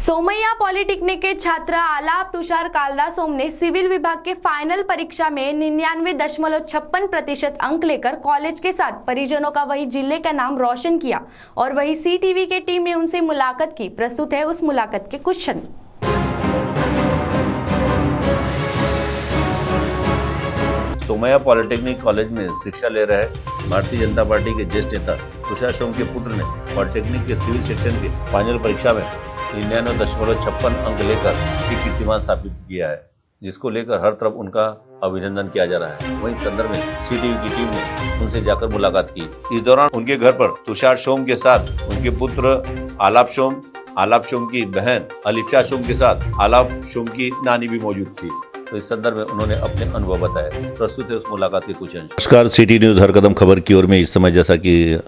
Somaiya polytechnic के छात्र आलाप तुषार कालदासोम ने सिविल विभाग के फाइनल परीक्षा में 99.56% अंक लेकर कॉलेज के साथ परिजनों का वही जिले का नाम रोशन किया और वही सी टीवी के टीम ने उनसे मुलाकात की। प्रस्तुत है उस मुलाकात के कुछ क्षण। सोमैया पॉलिटेक्निक कॉलेज में शिक्षा ले रहे भारतीय जनता पार्टी के ज्येष्ठ नेता तुषार सोम के पुत्र ने पॉलिटेक्निक के सिविल सेक्शन की फाइनल परीक्षा में 99.56 अंक लेकर कीर्तिमान स्थापित किया है, जिसको लेकर हर तरफ उनका अभिनंदन किया जा रहा है। वहीं संदर्भ में सी टीवी की टीम ने उनसे जाकर मुलाकात की। इस दौरान उनके घर पर तुषार सोम के साथ उनके पुत्र आलाप सोम की बहन अलिप्शा सोम के साथ आलाप सोम की नानी भी मौजूद थी। तो इस संदर्भ में उन्होंने अपने अनुभव बताए। प्रस्तुत है उस मुलाकात के कुछ अंश। नमस्कार, सिटी न्यूज़ हर कदम खबर की ओर में इस समय जैसा कि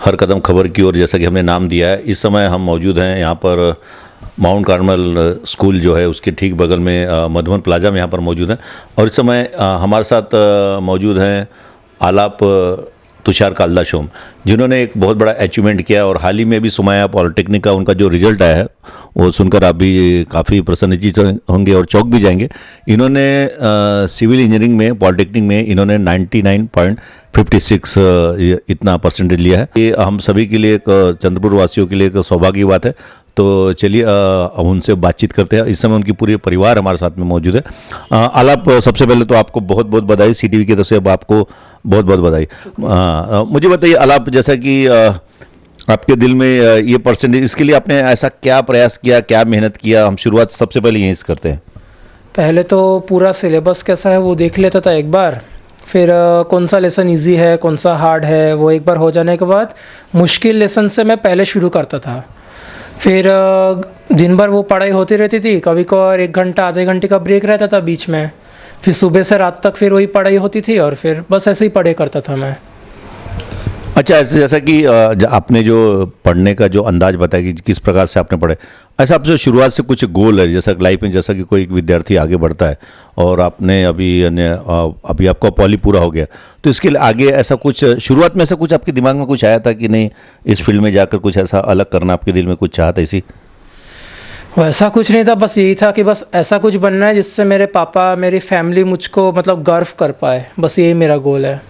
हर कदम खबर की ओर जैसा कि हमने नाम दिया है, इस समय हम मौजूद हैं यहाँ पर माउंट कार्मल स्कूल जो है उसके ठीक बगल में मधुबन प्लाजा में यहाँ पर मौजूद हैं। और इस समय हमारे साथ मौजूद हैं आलाप तुषार कालदासोम, जिन्होंने एक बहुत बड़ा अचीवमेंट किया और हाल ही में भी सोमैया पॉलिटेक्निक का उनका जो रिजल्ट आया है वो सुनकर आप भी काफ़ी प्रसन्नचित्त होंगे और चौंक भी जाएंगे। इन्होंने सिविल इंजीनियरिंग में पॉलिटेक्निक में इन्होंने 99.56 इतना परसेंटेज लिया है। ये हम सभी के लिए एक चंद्रपुर वासियों के लिए एक सौभाग्य की बात है। तो चलिए हम उनसे बातचीत करते हैं। इस समय उनकी पूरी परिवार हमारे साथ में मौजूद है। आलाप, सबसे पहले तो आपको बहुत बहुत बधाई, सी टीवी की तरफ से आपको बहुत बहुत बधाई। मुझे बताइए आलाप, जैसा कि आपके दिल में ये परसेंटेज, इसके लिए आपने ऐसा क्या प्रयास किया, क्या मेहनत किया? हम शुरुआत सबसे पहले यहीं से करते हैं। पहले तो पूरा सिलेबस कैसा है वो देख लेता था एक बार, फिर कौन सा लेसन इजी है कौन सा हार्ड है वो एक बार हो जाने के बाद मुश्किल लेसन से मैं पहले शुरू करता था। फिर दिन भर वो पढ़ाई होती रहती थी, कभी कभार 1 घंटा आधे घंटे का ब्रेक रहता था बीच में, फिर सुबह से रात तक फिर वही पढ़ाई होती थी और फिर बस ऐसे ही पढ़ाई करता था मैं। अच्छा, ऐसे जैसा कि आपने जो पढ़ने का जो अंदाज बताया कि किस प्रकार से आपने पढ़े, ऐसा आपसे शुरुआत से कुछ गोल है जैसा लाइफ में, जैसा कि कोई एक विद्यार्थी आगे बढ़ता है और आपने अभी आपका पॉली पूरा हो गया, तो इसके लिए आगे ऐसा कुछ शुरुआत में ऐसा कुछ आपके दिमाग में कुछ आया था कि नहीं इस फील्ड में जाकर कुछ ऐसा अलग करना, आपके दिल में कुछ चाहत ऐसी? वैसा कुछ नहीं था, बस यही था कि बस ऐसा कुछ बनना है जिससे मेरे पापा मेरी फैमिली मुझको मतलब गर्व कर पाए, बस यही मेरा गोल है।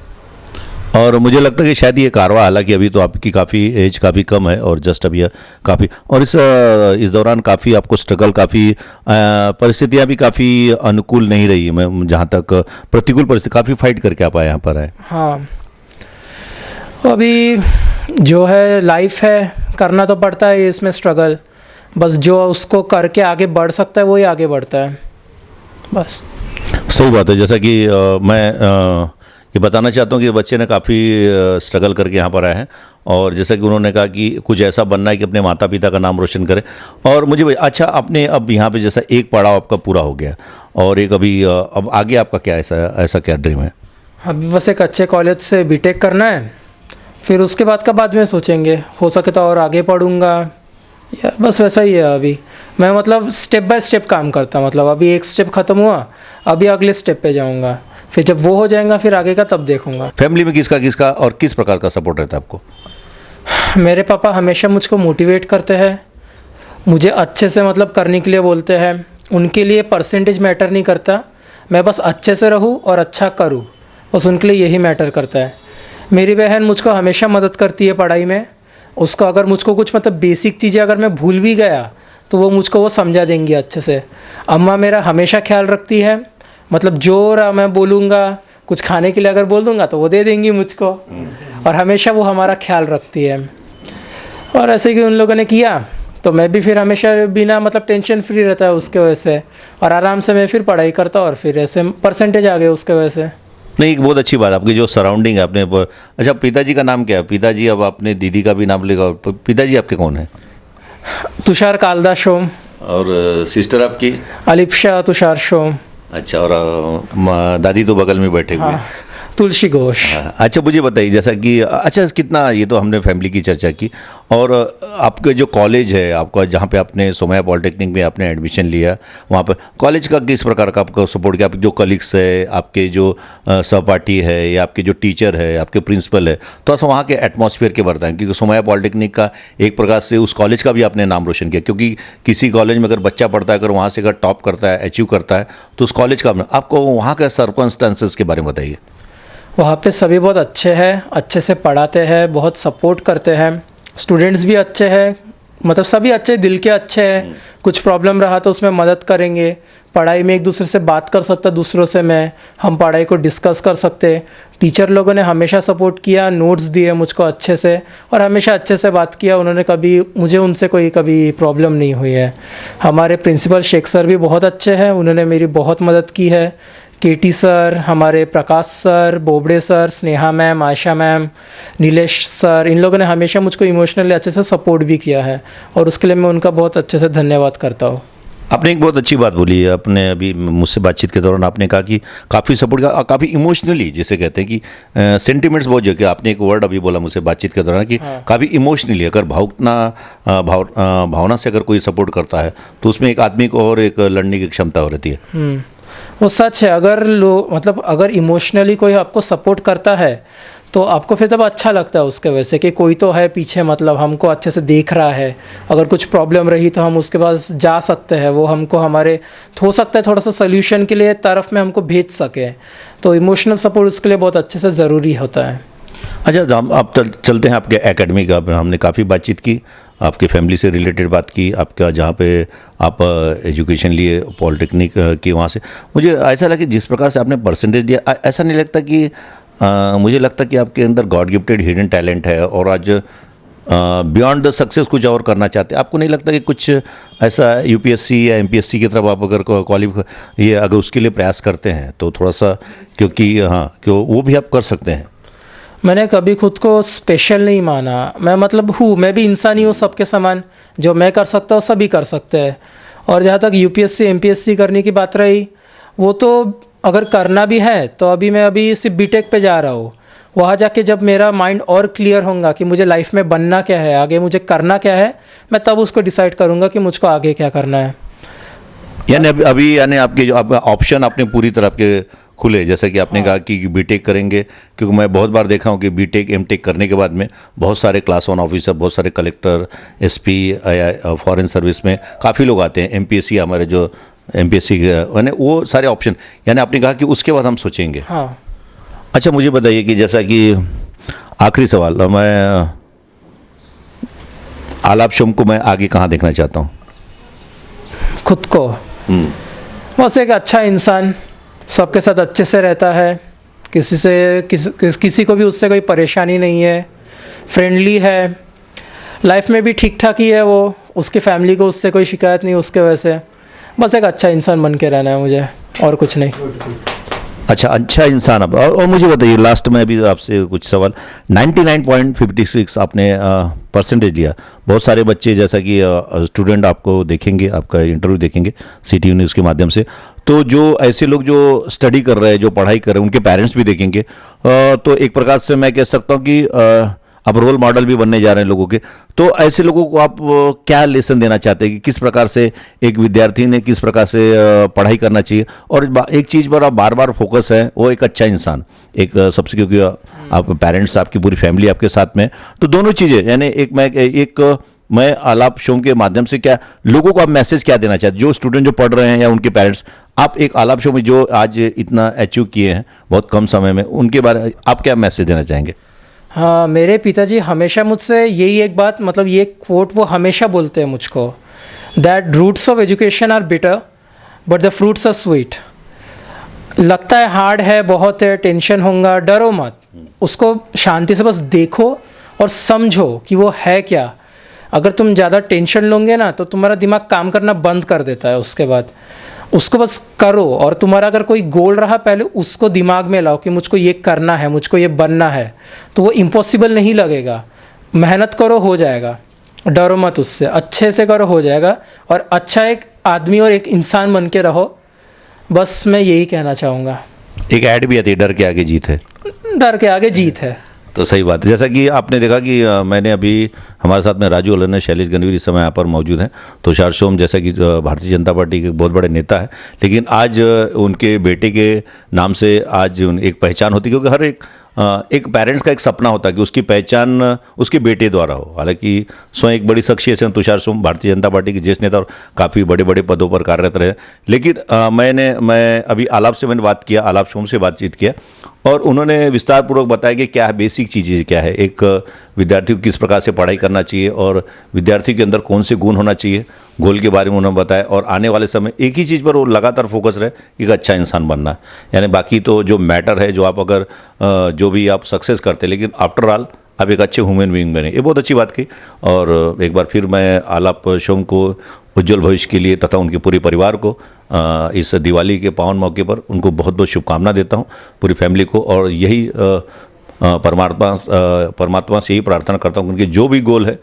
और मुझे लगता है कि शायद ये कारवा, हालांकि अभी तो आपकी काफ़ी एज काफ़ी कम है और जस्ट अभी काफ़ी, और इस दौरान काफ़ी आपको स्ट्रगल, काफ़ी परिस्थितियां भी काफ़ी अनुकूल नहीं रही। मैं जहाँ तक प्रतिकूल परिस्थिति काफ़ी फाइट करके आप आए यहाँ पर आए। हाँ, अभी जो है लाइफ है, करना तो पड़ता है इसमें स्ट्रगल, बस जो उसको करके आगे बढ़ सकता है वही आगे बढ़ता है बस। सही बात है। जैसा कि मैं ये बताना चाहता हूँ कि बच्चे ने काफ़ी स्ट्रगल करके यहाँ पर आए हैं और जैसा कि उन्होंने कहा कि कुछ ऐसा बनना है कि अपने माता पिता का नाम रोशन करें। और मुझे अच्छा, आपने अब यहाँ पे जैसा एक पड़ाव आपका पूरा हो गया और एक अभी अब आगे आपका क्या ऐसा क्या ड्रीम है? अभी बस एक अच्छे कॉलेज से बीटेक करना है, फिर उसके बाद में सोचेंगे, हो सके तो और आगे पढ़ूंगा या बस वैसा ही है। अभी मैं मतलब स्टेप बाय स्टेप काम करता, मतलब अभी एक स्टेप ख़त्म हुआ, अभी अगले स्टेप पे जाऊंगा, फिर जब वो हो जाएगा फिर आगे का तब देखूंगा। फैमिली में किसका और किस प्रकार का सपोर्ट रहता है आपको? मेरे पापा हमेशा मुझको मोटिवेट करते हैं, मुझे अच्छे से मतलब करने के लिए बोलते हैं। उनके लिए परसेंटेज मैटर नहीं करता, मैं बस अच्छे से रहूँ और अच्छा करूँ, बस उनके लिए यही मैटर करता है। मेरी बहन मुझको हमेशा मदद करती है पढ़ाई में, उसको अगर मुझको कुछ मतलब बेसिक चीज़ें अगर मैं भूल भी गया तो वो मुझको वो समझा देंगी अच्छे से। अम्मा मेरा हमेशा ख्याल रखती है, मतलब जो मैं बोलूँगा, कुछ खाने के लिए अगर बोल दूँगा तो वो दे देंगी मुझको, और हमेशा वो हमारा ख्याल रखती है। और ऐसे कि उन लोगों ने किया तो मैं भी फिर हमेशा बिना मतलब टेंशन फ्री रहता है उसके वजह से, और आराम से मैं फिर पढ़ाई करता और फिर ऐसे परसेंटेज आ गए उसके वजह से। नहीं, एक बहुत अच्छी बात आपकी जो सराउंडिंग है आपने। अच्छा, पिताजी का नाम क्या है? पिताजी, अब आपने दीदी का भी नाम लेगा, पिताजी आपके कौन है? तुषार कालदासोम। और सिस्टर आपकी? अलिप्शा तुषार सोम। अच्छा, और दादी तो बगल में बैठे हुए हैं। हाँ, तुलसी घोष। अच्छा मुझे बताइए, जैसा कि अच्छा कितना, ये तो हमने फैमिली की चर्चा की, और आपके जो कॉलेज है आपका, जहाँ पे आपने सोमैया पॉलिटेक्निक में आपने एडमिशन लिया, वहाँ पर कॉलेज का किस प्रकार का आपको सपोर्ट किया? आपके जो कलीग्स है, आपके जो सहपाठी है, या आपके जो टीचर है, आपके प्रिंसिपल है, तो वहाँ के एटमॉस्फेयर के बताएं, क्योंकि सोमैया पॉलिटेक्निक का एक प्रकार से उस कॉलेज का भी आपने नाम रोशन किया, क्योंकि किसी कॉलेज में अगर बच्चा पढ़ता है, अगर वहाँ से अगर टॉप करता है, अचीव करता है, तो उस कॉलेज का आपको वहाँ का सर्कमस्टेंसेस के बारे में बताइए। वहाँ पे सभी बहुत अच्छे हैं, अच्छे से पढ़ाते हैं, बहुत सपोर्ट करते हैं, स्टूडेंट्स भी अच्छे हैं, मतलब सभी अच्छे, दिल के अच्छे हैं। कुछ प्रॉब्लम रहा तो उसमें मदद करेंगे, पढ़ाई में एक दूसरे से बात कर सकता दूसरों से, हम पढ़ाई को डिस्कस कर सकते। टीचर लोगों ने हमेशा सपोर्ट किया, नोट्स दिए मुझको अच्छे से, और हमेशा अच्छे से बात किया उन्होंने, कभी मुझे उनसे कोई कभी प्रॉब्लम नहीं हुई है। हमारे प्रिंसिपल शेख सर भी बहुत अच्छे हैं, उन्होंने मेरी बहुत मदद की है। केटी सर, हमारे Prakash sir, Bobde sir, Sneha ma'am, Ayesha ma'am, Nilesh sir, इन लोगों ने हमेशा मुझको इमोशनली अच्छे से सपोर्ट भी किया है, और उसके लिए मैं उनका बहुत अच्छे से धन्यवाद करता हूँ। आपने एक बहुत अच्छी बात बोली है, अपने अभी मुझसे बातचीत के दौरान आपने कहा कि काफ़ी सपोर्ट का, काफ़ी इमोशनली, जिसे कहते हैं कि सेंटिमेंट्स बहुत जो कि आपने एक वर्ड अभी बोला मुझसे बातचीत के दौरान कि काफ़ी इमोशनली, अगर भावना से अगर कोई सपोर्ट करता है तो उसमें एक आदमी को और एक लड़ने की क्षमता हो रहती है। वो सच है। अगर मतलब अगर इमोशनली कोई आपको सपोर्ट करता है तो आपको फिर तब अच्छा लगता है उसके वजह से, कि कोई तो है पीछे, मतलब हमको अच्छे से देख रहा है। अगर कुछ प्रॉब्लम रही तो हम उसके पास जा सकते हैं, वो हमको हमारे हो सकता है थोड़ा सा सोल्यूशन के लिए तरफ में हमको भेज सके। तो इमोशनल सपोर्ट उसके लिए बहुत अच्छे से ज़रूरी होता है। अच्छा, हम आप चलते हैं आपके एकेडमी का। हमने काफ़ी बातचीत की, आपके फैमिली से रिलेटेड बात की, आपका जहाँ पे आप एजुकेशन लिए पॉलिटेक्निक की, वहाँ से मुझे ऐसा लगा कि जिस प्रकार से आपने परसेंटेज दिया, ऐसा नहीं लगता कि मुझे लगता कि आपके अंदर गॉड गिफ्टेड हिडन टैलेंट है, और आज बियॉन्ड द सक्सेस कुछ और करना चाहते हैं। आपको नहीं लगता कि कुछ ऐसा यूपीएससी या एमपीएससी की तरफ आप अगर क्वालिफाई, ये अगर उसके लिए प्रयास करते हैं तो थोड़ा सा, क्योंकि क्यों वो भी आप कर सकते हैं। मैंने कभी खुद को स्पेशल नहीं माना, मैं मतलब मैं भी इंसान ही हूँ सबके समान, जो मैं कर सकता हूँ सभी कर सकते हैं। और जहाँ तक यूपीएससी एमपीएससी करने की बात रही, वो तो अगर करना भी है तो अभी सिर्फ बीटेक पे जा रहा हूँ। वहाँ जाके जब मेरा माइंड और क्लियर होगा कि मुझे लाइफ में बनना क्या है, आगे मुझे करना क्या है, मैं तब उसको डिसाइड करूँगा कि मुझको आगे क्या करना है। यानी अभी यानी आपके जो ऑप्शन आपने पूरी तरह के खुले, जैसा कि आपने कहा कि बीटेक करेंगे, क्योंकि मैं बहुत बार देखा हूँ कि बीटेक एमटेक करने के बाद में बहुत सारे क्लास 1 ऑफिसर, बहुत सारे कलेक्टर, एसपी, फॉरेन सर्विस में काफ़ी लोग आते हैं। एमपीएससी, हमारे जो एमपीएससी यानी वो सारे ऑप्शन, यानी आपने कहा कि उसके बाद हम सोचेंगे। हाँ। अच्छा मुझे बताइए कि जैसा कि आखिरी सवाल, मैं आलाप शोम को मैं आगे कहाँ देखना चाहता हूँ? खुद को बस एक अच्छा इंसान, सबके साथ अच्छे से रहता है, किसी को भी उससे कोई परेशानी नहीं है, फ्रेंडली है, लाइफ में भी ठीक ठाक ही है वो, उसकी फैमिली को उससे कोई शिकायत नहीं उसके वजह से। बस एक अच्छा इंसान बन के रहना है मुझे, और कुछ नहीं। अच्छा इंसान। अब और मुझे बताइए, लास्ट में अभी आपसे कुछ सवाल, 99.56 आपने परसेंटेज लिया। बहुत सारे बच्चे, जैसा कि स्टूडेंट आपको देखेंगे, आपका इंटरव्यू देखेंगे CTU न्यूज़ के माध्यम से, तो जो ऐसे लोग जो स्टडी कर रहे हैं, जो पढ़ाई कर रहे हैं, उनके पेरेंट्स भी देखेंगे, तो एक प्रकार से मैं कह सकता हूँ कि आप रोल मॉडल भी बनने जा रहे हैं लोगों के। तो ऐसे लोगों को आप क्या लेसन देना चाहते हैं कि किस प्रकार से एक विद्यार्थी ने किस प्रकार से पढ़ाई करना चाहिए? और एक चीज़ पर आप बार बार फोकस है, वो एक अच्छा इंसान, एक सबसे, क्योंकि आप पेरेंट्स, आपकी पूरी फैमिली आपके साथ में, तो दोनों चीज़ें, यानी मैं आलाप शो के माध्यम से क्या लोगों को आप मैसेज क्या देना चाहते हैं, जो स्टूडेंट जो पढ़ रहे हैं या उनके पेरेंट्स? आप एक आलाप शो में जो आज इतना अचीव किए हैं बहुत कम समय में, उनके बारे में आप क्या मैसेज देना चाहेंगे? हाँ, मेरे पिताजी हमेशा मुझसे यही एक बात, मतलब ये कोट वो हमेशा बोलते हैं मुझको, that roots of education are bitter but the fruits are sweet. लगता है हार्ड है, बहुत है, टेंशन होगा, डरो मत, उसको शांति से बस देखो और समझो कि वो है क्या। अगर तुम ज़्यादा टेंशन लोगे ना तो तुम्हारा दिमाग काम करना बंद कर देता है, उसके बाद उसको बस करो। और तुम्हारा अगर कोई गोल रहा, पहले उसको दिमाग में लाओ कि मुझको ये करना है, मुझको ये बनना है, तो वो इम्पॉसिबल नहीं लगेगा। मेहनत करो, हो जाएगा, डरो मत उससे, अच्छे से करो, हो जाएगा, और अच्छा एक आदमी और एक इंसान बन के रहो। बस मैं यही कहना चाहूँगा। एक ऐड भी आती है, डर के आगे जीत है। डर के आगे जीत है। तो सही बात है। जैसा कि आपने देखा कि मैंने अभी हमारे साथ में राजू अलन, शैलेश गणवीर इस समय यहाँ पर मौजूद हैं। तुषार शोम जैसा कि भारतीय जनता पार्टी के बहुत बड़े नेता है, लेकिन आज उनके बेटे के नाम से आज एक पहचान होती है, क्योंकि हर एक पेरेंट्स का एक सपना होता है कि उसकी पहचान उसके बेटे द्वारा हो। हालांकि स्वयं एक बड़ी शख्सियत है तुषार शोम, भारतीय जनता पार्टी के ज्येष्ठ नेता और काफ़ी बड़े बड़े पदों पर कार्यरत रहे। लेकिन मैं अभी आलाप से मैंने बात किया, आलाप शोम से बातचीत किया, और उन्होंने विस्तारपूर्वक बताया कि क्या है बेसिक चीज़ें, क्या है एक विद्यार्थी को किस प्रकार से पढ़ाई करना चाहिए और विद्यार्थी के अंदर कौन से गुण होना चाहिए, गोल के बारे में उन्होंने बताया। और आने वाले समय एक ही चीज़ पर वो लगातार फोकस रहे, एक अच्छा इंसान बनना। यानी बाकी तो जो मैटर है, जो आप अगर जो भी आप सक्सेस करते, लेकिन आफ्टर ऑल आप एक अच्छे ह्यूमन बीइंग बने, ये बहुत अच्छी बात की। और एक बार फिर मैं आलाप शोम को उज्जवल भविष्य के लिए तथा उनके पूरे परिवार को इस दिवाली के पावन मौके पर उनको बहुत बहुत शुभकामना देता हूँ, पूरी फैमिली को। और यही परमात्मा से यही प्रार्थना करता हूँ कि उनके जो भी गोल है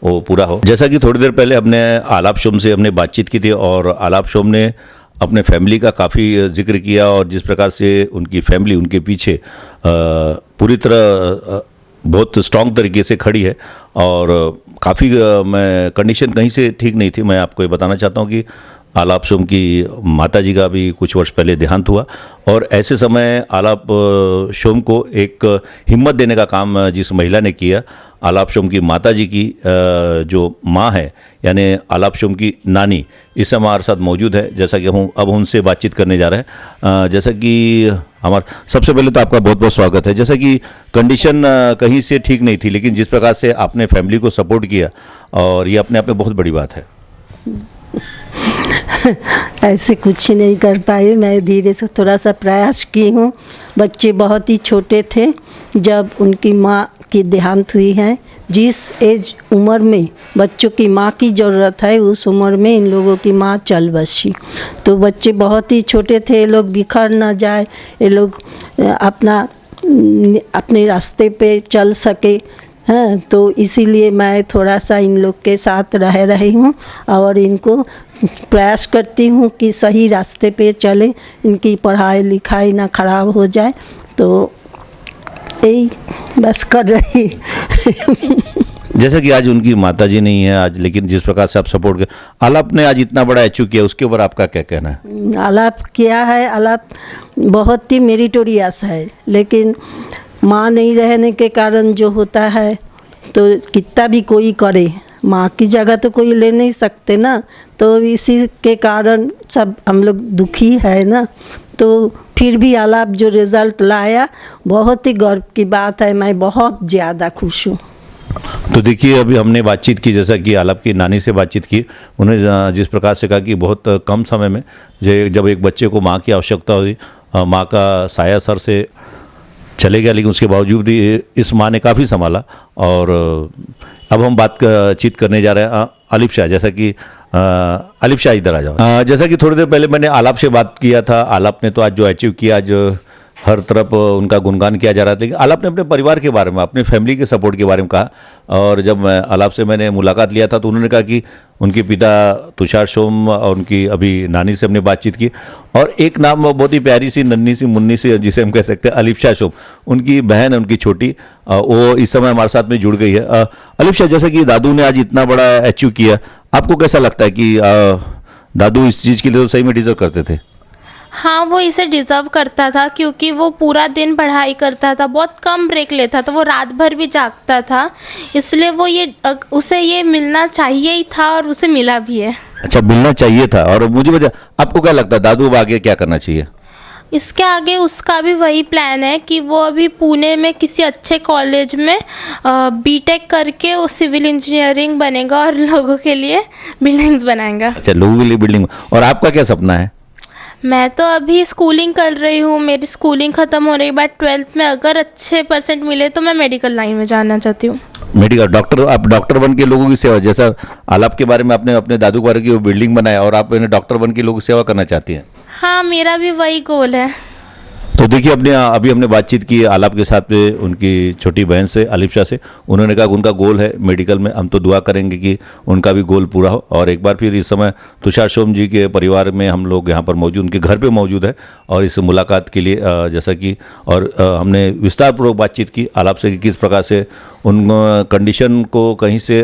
वो पूरा हो। जैसा कि थोड़ी देर पहले हमने आलाप शोम से हमने बातचीत की थी, और आलाप शोम ने अपने फैमिली का काफ़ी जिक्र किया, और जिस प्रकार से उनकी फैमिली उनके पीछे पूरी तरह बहुत स्ट्रॉन्ग तरीके से खड़ी है। और काफ़ी मैं कंडीशन कहीं से ठीक नहीं थी। मैं आपको ये बताना चाहता हूँ कि आलाप शोम की माता जी का भी कुछ वर्ष पहले देहांत हुआ, और ऐसे समय आलाप शोम को एक हिम्मत देने का काम जिस महिला ने किया, आलाप शोम की माता जी की जो माँ है, यानी आलाप शोम की नानी, इस समय हमारे साथ मौजूद है। जैसा कि हम अब उनसे बातचीत करने जा रहे हैं। जैसा कि सबसे पहले तो आपका बहुत बहुत स्वागत है। जैसा कि कंडीशन कहीं से ठीक नहीं थी, लेकिन जिस प्रकार से आपने फैमिली को सपोर्ट किया, और ये अपने आप में बहुत बड़ी बात है। ऐसे कुछ नहीं कर पाई, मैं धीरे से थोड़ा सा प्रयास की हूँ। बच्चे बहुत ही छोटे थे जब उनकी माँ की देहांत हुई है। जिस एज उम्र में बच्चों की माँ की ज़रूरत है, उस उम्र में इन लोगों की माँ चल बसी। तो बच्चे बहुत ही छोटे थे, ये लोग बिखर ना जाए, ये लोग अपने रास्ते पे चल सके। हाँ, तो इसीलिए मैं थोड़ा सा इन लोग के साथ रह रही हूँ, और इनको प्रयास करती हूँ कि सही रास्ते पे चले, इनकी पढ़ाई लिखाई ना ख़राब हो जाए। तो यही बस कर रही। जैसा कि आज उनकी माताजी नहीं है आज, लेकिन जिस प्रकार से आप सपोर्ट कर, आलाप ने आज इतना बड़ा अचीव किया, उसके ऊपर आपका क्या कहना है? आलाप किया है, आलाप बहुत ही मेरिटोरियस है, लेकिन माँ नहीं रहने के कारण जो होता है, तो कितना भी कोई करे, माँ की जगह तो कोई ले नहीं सकते ना। तो इसी के कारण सब हम लोग दुखी है ना। तो फिर भी आलाप जो रिज़ल्ट लाया, बहुत ही गर्व की बात है। मैं बहुत ज़्यादा खुश हूँ। तो देखिए, अभी हमने बातचीत की, जैसा कि आलाप की नानी से बातचीत की, उन्होंने जिस प्रकार से कहा कि बहुत कम समय में जब एक बच्चे को माँ की आवश्यकता हुई, माँ का साया सर से चले गया, लेकिन उसके बावजूद भी इस माँ ने काफ़ी संभाला। और अब हम बातचीत करने जा रहे हैं आलिफ शाह। जैसा कि आलिफ शाह इधर आ जाओ। जैसा कि थोड़ी देर पहले मैंने आलाप से बात किया था, आलाप ने तो आज जो अचीव किया, आज हर तरफ उनका गुणगान किया जा रहा था, लेकिन आलाप ने अपने परिवार के बारे में, अपने फैमिली के सपोर्ट के बारे में कहा। और जब आलाप से मैंने मुलाकात लिया था, तो उन्होंने कहा कि उनके पिता तुषार शोम और उनकी अभी नानी से हमने बातचीत की, और एक नाम बहुत ही प्यारी सी नन्ही सी मुन्नी सी, जिसे हम कह सकते हैं आलिफ शाह शोम, उनकी बहन है, उनकी छोटी, वो इस समय हमारे साथ में जुड़ गई है। आलिफ शाह, जैसा कि दादू ने आज इतना बड़ा अचीव किया, आपको कैसा लगता है कि दादू इस चीज़ के लिए तो सही में डिजर्व करते थे? हाँ, वो इसे डिज़र्व करता था, क्योंकि वो पूरा दिन पढ़ाई करता था, बहुत कम ब्रेक लेता था, वो रात भर भी जागता था, इसलिए उसे ये मिलना चाहिए ही था, और उसे मिला भी है। अच्छा, मिलना चाहिए था। और मुझे आपको क्या लगता है दादू अब आगे क्या करना चाहिए? इसके आगे उसका भी वही प्लान है कि वो अभी पुणे में किसी अच्छे कॉलेज में बीटेक करके वो सिविल इंजीनियरिंग बनेगा, और लोगों के लिए बिल्डिंग्स बनाएगा। अच्छा, लोगों के लिए बिल्डिंग। और आपका क्या सपना है? मैं तो अभी स्कूलिंग कर रही हूँ, मेरी स्कूलिंग ख़त्म होने के बाद 12th में अगर अच्छे परसेंट मिले तो मैं मेडिकल लाइन में जाना चाहती हूँ। मेडिकल डॉक्टर, आप डॉक्टर बन के लोगों की सेवा, जैसा आलाप के बारे में आपने अपने दादू के बारे की वो बिल्डिंग बनाया, और आप डॉक्टर बन के लोगों की सेवा करना चाहती हैं? हाँ, मेरा भी वही गोल है। तो देखिए अपने अभी हमने बातचीत की आलाप के साथ में उनकी छोटी बहन से अलिप्शा से। उन्होंने कहा कि उनका गोल है मेडिकल में। हम तो दुआ करेंगे कि उनका भी गोल पूरा हो। और एक बार फिर इस समय तुषार शोम जी के परिवार में हम लोग यहाँ पर मौजूद, उनके घर पे मौजूद है और इस मुलाकात के लिए जैसा कि और हमने विस्तारपूर्वक बातचीत की आलाप से कि किस प्रकार से उन कंडीशन को कहीं से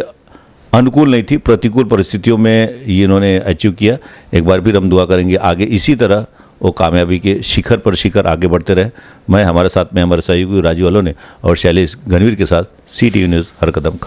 अनुकूल नहीं थी, प्रतिकूल परिस्थितियों में ये इन्होंने अचीव किया। एक बार फिर हम दुआ करेंगे आगे इसी तरह वो कामयाबी के शिखर पर शिखर आगे बढ़ते रहे। मैं हमारे साथ में हमारे सहयोगी राजू अलोने और शैलेश घनवीर के साथ CTV न्यूज़ हर कदम खबर।